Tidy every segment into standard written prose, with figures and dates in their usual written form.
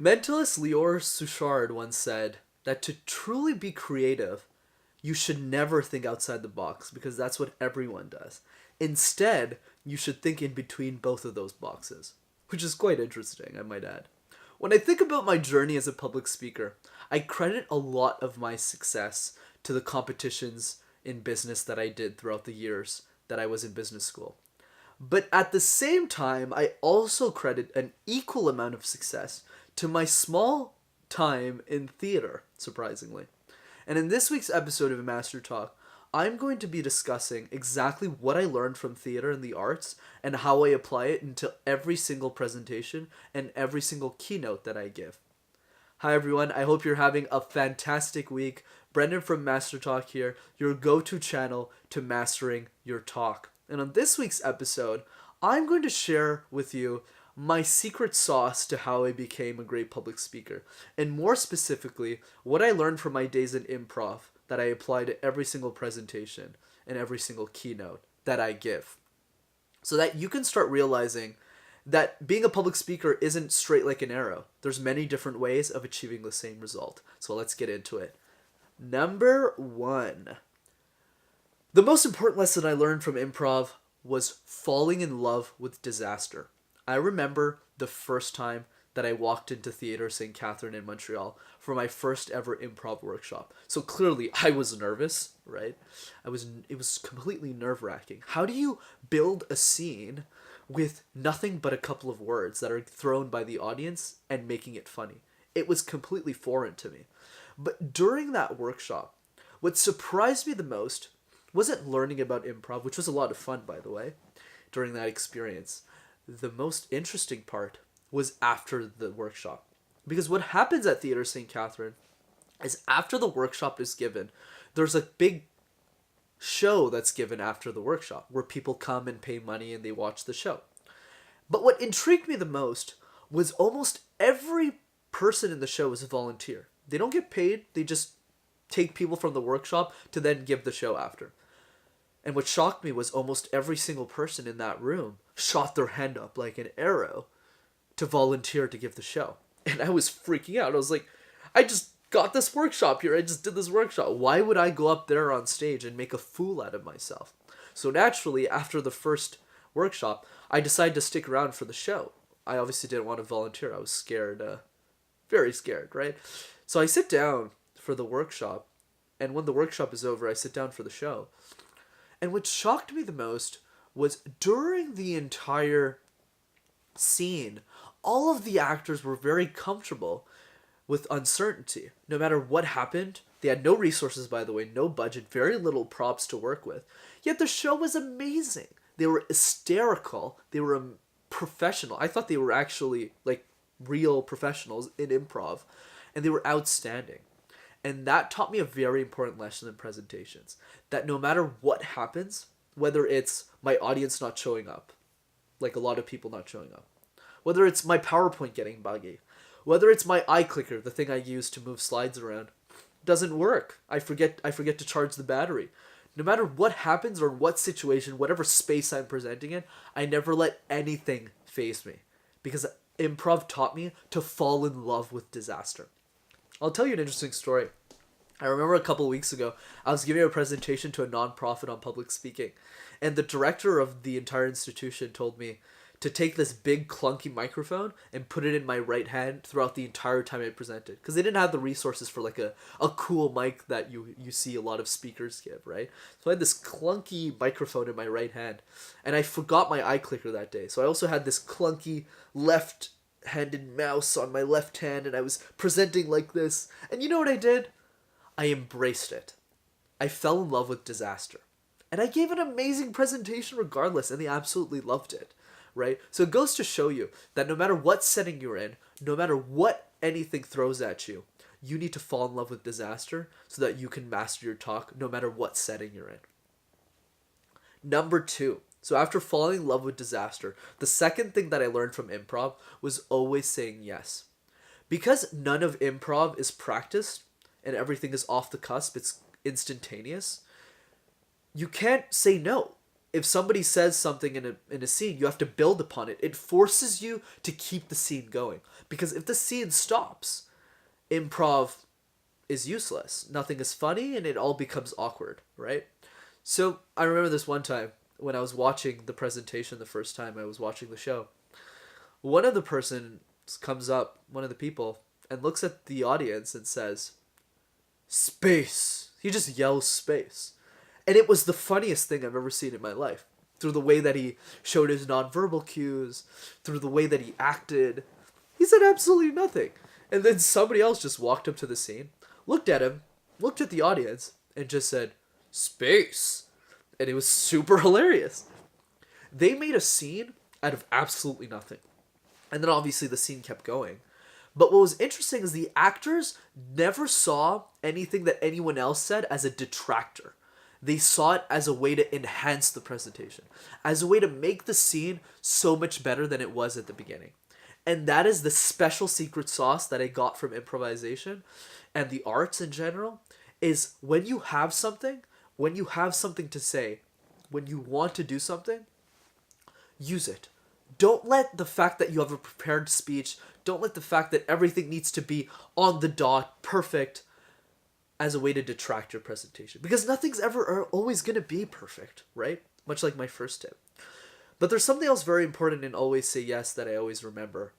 Mentalist Lior Suchard once said that to truly be creative, you should never think outside the box because that's what everyone does. Instead, you should think in between both of those boxes, which is quite interesting, I might add. When I think about my journey as a public speaker, I credit a lot of my success to the competitions in business that I did throughout the years that I was in business school. But at the same time, I also credit an equal amount of success to my small time in theater, surprisingly. And in this week's episode of Master Talk, I'm going to be discussing exactly what I learned from theater and the arts and how I apply it into every single presentation and every single keynote that I give. Hi everyone, I hope you're having a fantastic week. Brendan from Master Talk here, your go-to channel to mastering your talk. And on this week's episode, I'm going to share with you my secret sauce to how I became a great public speaker. And more specifically, what I learned from my days in improv that I apply to every single presentation and every single keynote that I give. So that you can start realizing that being a public speaker isn't straight like an arrow. There's many different ways of achieving the same result. So let's get into it. Number 1. The most important lesson I learned from improv was falling in love with disaster. I remember the first time that I walked into Theatre St. Catherine in Montreal for my first ever improv workshop. So clearly I was nervous, right? It was completely nerve-wracking. How do you build a scene with nothing but a couple of words that are thrown by the audience and making it funny? It was completely foreign to me. But during that workshop, what surprised me the most wasn't learning about improv, which was a lot of fun, by the way, during that experience. The most interesting part was after the workshop. Because what happens at Theatre St. Catherine is after the workshop is given, there's a big show that's given after the workshop where people come and pay money and they watch the show. But what intrigued me the most was almost every person in the show is a volunteer. They don't get paid, they just take people from the workshop to then give the show after. And what shocked me was almost every single person in that room shot their hand up like an arrow to volunteer to give the show. And I was freaking out. I was like, I just got this workshop here. I just did this workshop. Why would I go up there on stage and make a fool out of myself? So naturally, after the first workshop, I decided to stick around for the show. I obviously didn't want to volunteer. I was scared, very scared, right? So I sit down for the workshop, and when the workshop is over, I sit down for the show. And what shocked me the most was during the entire scene, all of the actors were very comfortable with uncertainty. No matter what happened, they had no resources, by the way, no budget, very little props to work with. Yet the show was amazing. They were hysterical. They were professional. I thought they were actually like real professionals in improv, and they were outstanding. And that taught me a very important lesson in presentations. That no matter what happens, whether it's my audience not showing up, like a lot of people not showing up, whether it's my PowerPoint getting buggy, whether it's my iClicker, the thing I use to move slides around, doesn't work. I forget to charge the battery. No matter what happens or what situation, whatever space I'm presenting in, I never let anything faze me. Because improv taught me to fall in love with disaster. I'll tell you an interesting story. I remember a couple of weeks ago, I was giving a presentation to a nonprofit on public speaking, and the director of the entire institution told me to take this big clunky microphone and put it in my right hand throughout the entire time I presented, because they didn't have the resources for like a cool mic that you see a lot of speakers give, right? So I had this clunky microphone in my right hand, and I forgot my iClicker that day, so I also had this clunky left-handed mouse on my left hand, and I was presenting like this, and you know what I did? I embraced it. I fell in love with disaster. And I gave an amazing presentation regardless, and they absolutely loved it, right? So it goes to show you that no matter what setting you're in, no matter what anything throws at you, you need to fall in love with disaster so that you can master your talk no matter what setting you're in. Number 2. So after falling in love with disaster, the second thing that I learned from improv was always saying yes. Because none of improv is practiced, and everything is off the cusp, it's instantaneous, you can't say no. if somebody says something in a scene, you have to build upon it. It forces you to keep the scene going. Because if the scene stops, improv is useless. Nothing is funny and it all becomes awkward, right? So I remember this one time when I was watching the presentation the first time I was watching the show. One of the persons comes up, one of the people, and looks at the audience and says, "Space." He just yells space. And it was the funniest thing I've ever seen in my life. Through the way that he showed his nonverbal cues, through the way that he acted. He said absolutely nothing. And then somebody else just walked up to the scene, looked at him, looked at the audience, and just said, "Space." And it was super hilarious. They made a scene out of absolutely nothing. And then obviously the scene kept going. But what was interesting is the actors never saw anything that anyone else said as a detractor. They saw it as a way to enhance the presentation, as a way to make the scene so much better than it was at the beginning. And that is the special secret sauce that I got from improvisation and the arts in general, is when you have something to say, when you want to do something, use it. Don't let the fact that you have a prepared speech, don't let the fact that everything needs to be on the dot, perfect, as a way to detract your presentation. Because nothing's ever always going to be perfect, right? Much like my first tip. But there's something else very important in always say yes that I always remember.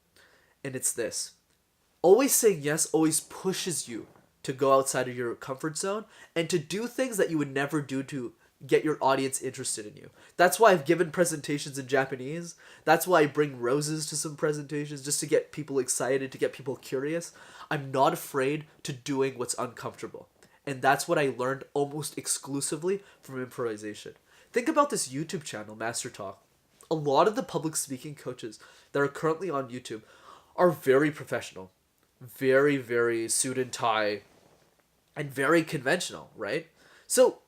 And it's this. Always saying yes always pushes you to go outside of your comfort zone and to do things that you would never do to get your audience interested in you. That's why I've given presentations in Japanese. That's why I bring roses to some presentations, just to get people excited, to get people curious. I'm not afraid to doing what's uncomfortable. And that's what I learned almost exclusively from improvisation. Think about this YouTube channel, MasterTalk. A lot of the public speaking coaches that are currently on YouTube are very professional. Very, very suit and tie. And very conventional, right? So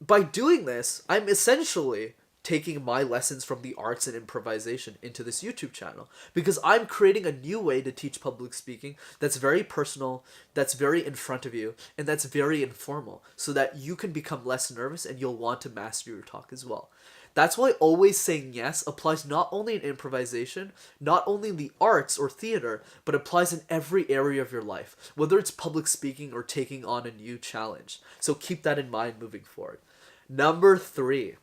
by doing this, I'm essentially taking my lessons from the arts and improvisation into this YouTube channel, because I'm creating a new way to teach public speaking that's very personal, that's very in front of you, and that's very informal, so that you can become less nervous and you'll want to master your talk as well. That's why always saying yes applies not only in improvisation, not only in the arts or theater, but applies in every area of your life, whether it's public speaking or taking on a new challenge. So keep that in mind moving forward. Number 3,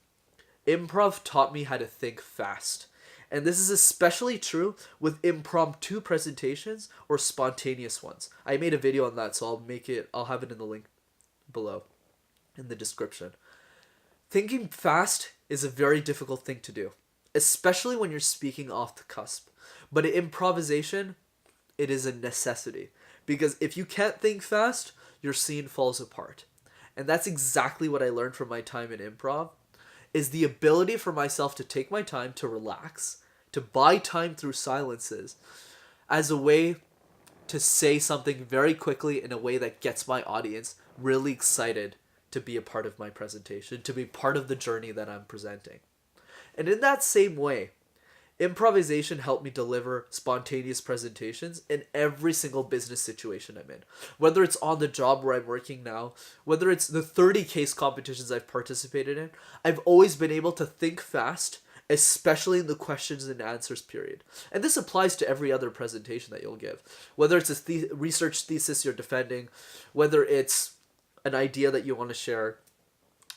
improv taught me how to think fast. And this is especially true with impromptu presentations or spontaneous ones. I made a video on that, so I'll have it in the link below in the description. Thinking fast is a very difficult thing to do, especially when you're speaking off the cusp. But in improvisation, it is a necessity, because if you can't think fast, your scene falls apart. And that's exactly what I learned from my time in improv, is the ability for myself to take my time to relax, to buy time through silences, as a way to say something very quickly in a way that gets my audience really excited to be a part of my presentation, to be part of the journey that I'm presenting. And in that same way, improvisation helped me deliver spontaneous presentations in every single business situation I'm in. Whether it's on the job where I'm working now, whether it's the 30 case competitions I've participated in, I've always been able to think fast, especially in the questions and answers period. And this applies to every other presentation that you'll give. Whether it's a research thesis you're defending, whether it's an idea that you want to share,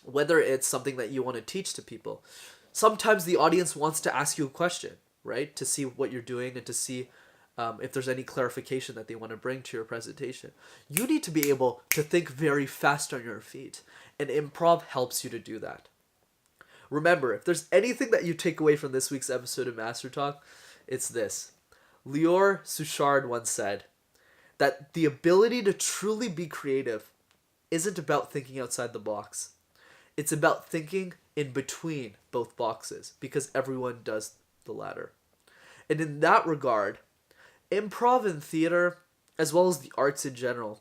whether it's something that you want to teach to people. Sometimes the audience wants to ask you a question, right? To see what you're doing and to see if there's any clarification that they want to bring to your presentation. You need to be able to think very fast on your feet, and improv helps you to do that. Remember, if there's anything that you take away from this week's episode of Master Talk, it's this. Lior Suchard once said that the ability to truly be creative isn't about thinking outside the box. It's about thinking in between both boxes, because everyone does the latter. And in that regard, improv and theater, as well as the arts in general,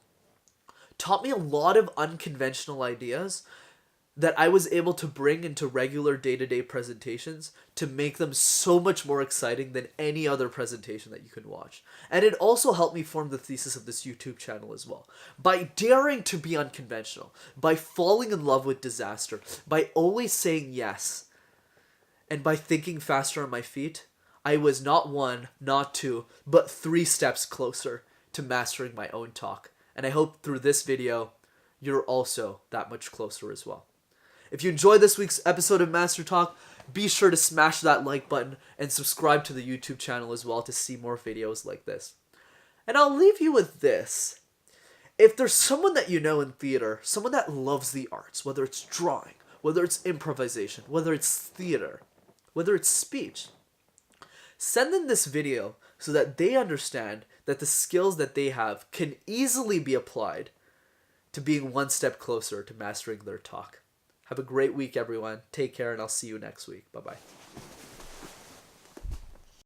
taught me a lot of unconventional ideas that I was able to bring into regular day-to-day presentations to make them so much more exciting than any other presentation that you can watch. And it also helped me form the thesis of this YouTube channel as well. By daring to be unconventional, by falling in love with disaster, by always saying yes, And by thinking faster on my feet, I was not one, not two, but 3 steps closer to mastering my own talk. And I hope through this video, you're also that much closer as well. If you enjoyed this week's episode of Master Talk, be sure to smash that like button and subscribe to the YouTube channel as well to see more videos like this. And I'll leave you with this. If there's someone that you know in theater, someone that loves the arts, whether it's drawing, whether it's improvisation, whether it's theater, whether it's speech, send them this video so that they understand that the skills that they have can easily be applied to being one step closer to mastering their talk. Have a great week, everyone. Take care, and I'll see you next week. Bye-bye.